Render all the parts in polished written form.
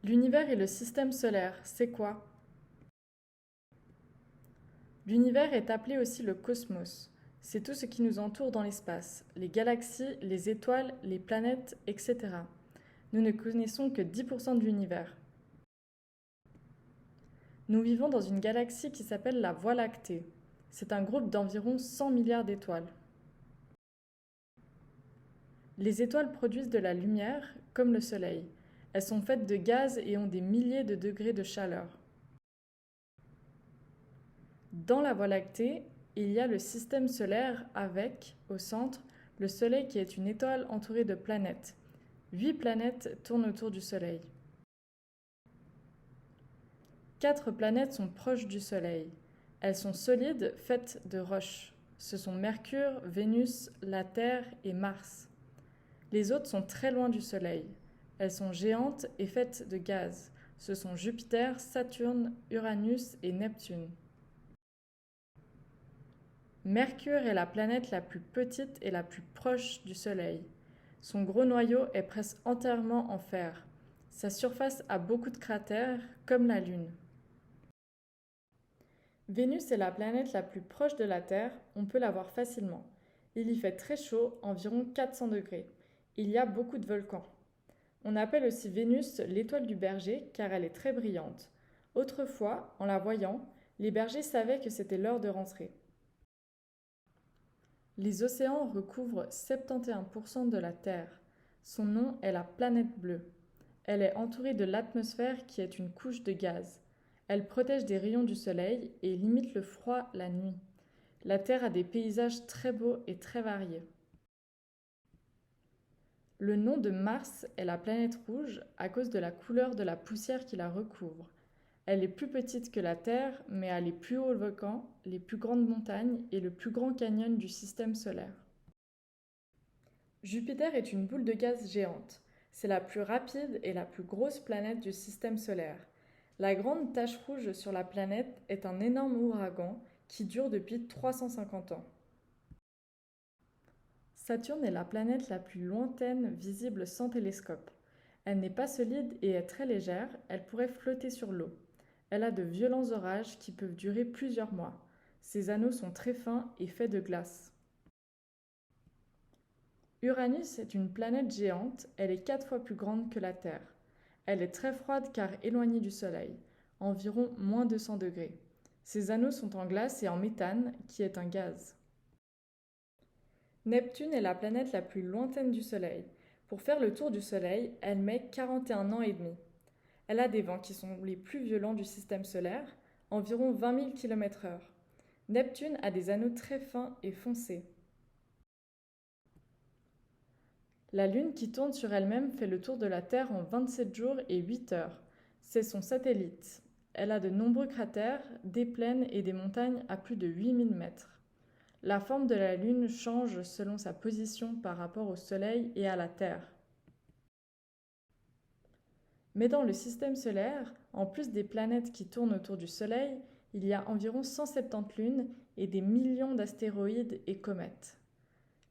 L'univers et le système solaire, c'est quoi? L'univers est appelé aussi le cosmos. C'est tout ce qui nous entoure dans l'espace, les galaxies, les étoiles, les planètes, etc. Nous ne connaissons que 10% de l'univers. Nous vivons dans une galaxie qui s'appelle la Voie lactée. C'est un groupe d'environ 100 milliards d'étoiles. Les étoiles produisent de la lumière, comme le Soleil. Elles sont faites de gaz et ont des milliers de degrés de chaleur. Dans la Voie lactée, il y a le système solaire avec, au centre, le Soleil qui est une étoile entourée de planètes. 8 planètes tournent autour du Soleil. 4 planètes sont proches du Soleil. Elles sont solides, faites de roches. Ce sont Mercure, Vénus, la Terre et Mars. Les autres sont très loin du Soleil. Elles sont géantes et faites de gaz. Ce sont Jupiter, Saturne, Uranus et Neptune. Mercure est la planète la plus petite et la plus proche du Soleil. Son gros noyau est presque entièrement en fer. Sa surface a beaucoup de cratères, comme la Lune. Vénus est la planète la plus proche de la Terre, on peut la voir facilement. Il y fait très chaud, environ 400 degrés. Il y a beaucoup de volcans. On appelle aussi Vénus l'étoile du berger car elle est très brillante. Autrefois, en la voyant, les bergers savaient que c'était l'heure de rentrer. Les océans recouvrent 71% de la Terre. Son nom est la planète bleue. Elle est entourée de l'atmosphère qui est une couche de gaz. Elle protège des rayons du soleil et limite le froid la nuit. La Terre a des paysages très beaux et très variés. Le nom de Mars est la planète rouge à cause de la couleur de la poussière qui la recouvre. Elle est plus petite que la Terre, mais a les plus hauts volcans, les plus grandes montagnes et le plus grand canyon du système solaire. Jupiter est une boule de gaz géante. C'est la plus rapide et la plus grosse planète du système solaire. La grande tache rouge sur la planète est un énorme ouragan qui dure depuis 350 ans. Saturne est la planète la plus lointaine visible sans télescope. Elle n'est pas solide et est très légère, elle pourrait flotter sur l'eau. Elle a de violents orages qui peuvent durer plusieurs mois. Ses anneaux sont très fins et faits de glace. Uranus est une planète géante, elle est 4 fois plus grande que la Terre. Elle est très froide car éloignée du Soleil, environ moins 200 degrés. Ses anneaux sont en glace et en méthane, qui est un gaz. Neptune est la planète la plus lointaine du Soleil. Pour faire le tour du Soleil, elle met 41 ans et demi. Elle a des vents qui sont les plus violents du système solaire, environ 20 000 km/h. Neptune a des anneaux très fins et foncés. La Lune qui tourne sur elle-même fait le tour de la Terre en 27 jours et 8 heures. C'est son satellite. Elle a de nombreux cratères, des plaines et des montagnes à plus de 8000 mètres. La forme de la Lune change selon sa position par rapport au Soleil et à la Terre. Mais dans le système solaire, en plus des planètes qui tournent autour du Soleil, il y a environ 170 lunes et des millions d'astéroïdes et comètes.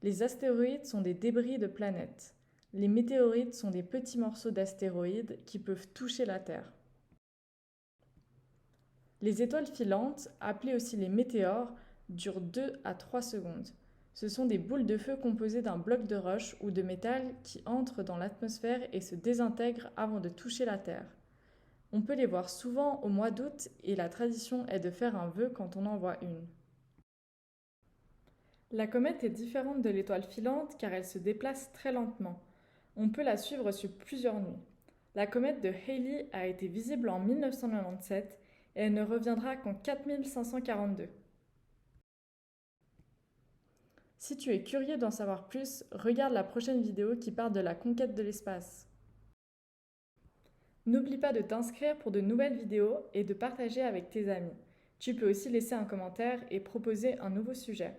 Les astéroïdes sont des débris de planètes. Les météorites sont des petits morceaux d'astéroïdes qui peuvent toucher la Terre. Les étoiles filantes, appelées aussi les météores, durent 2 à 3 secondes. Ce sont des boules de feu composées d'un bloc de roche ou de métal qui entrent dans l'atmosphère et se désintègrent avant de toucher la Terre. On peut les voir souvent au mois d'août et la tradition est de faire un vœu quand on en voit une. La comète est différente de l'étoile filante car elle se déplace très lentement. On peut la suivre sur plusieurs nuits. La comète de Halley a été visible en 1997 et elle ne reviendra qu'en 4542. Si tu es curieux d'en savoir plus, regarde la prochaine vidéo qui parle de la conquête de l'espace. N'oublie pas de t'inscrire pour de nouvelles vidéos et de partager avec tes amis. Tu peux aussi laisser un commentaire et proposer un nouveau sujet.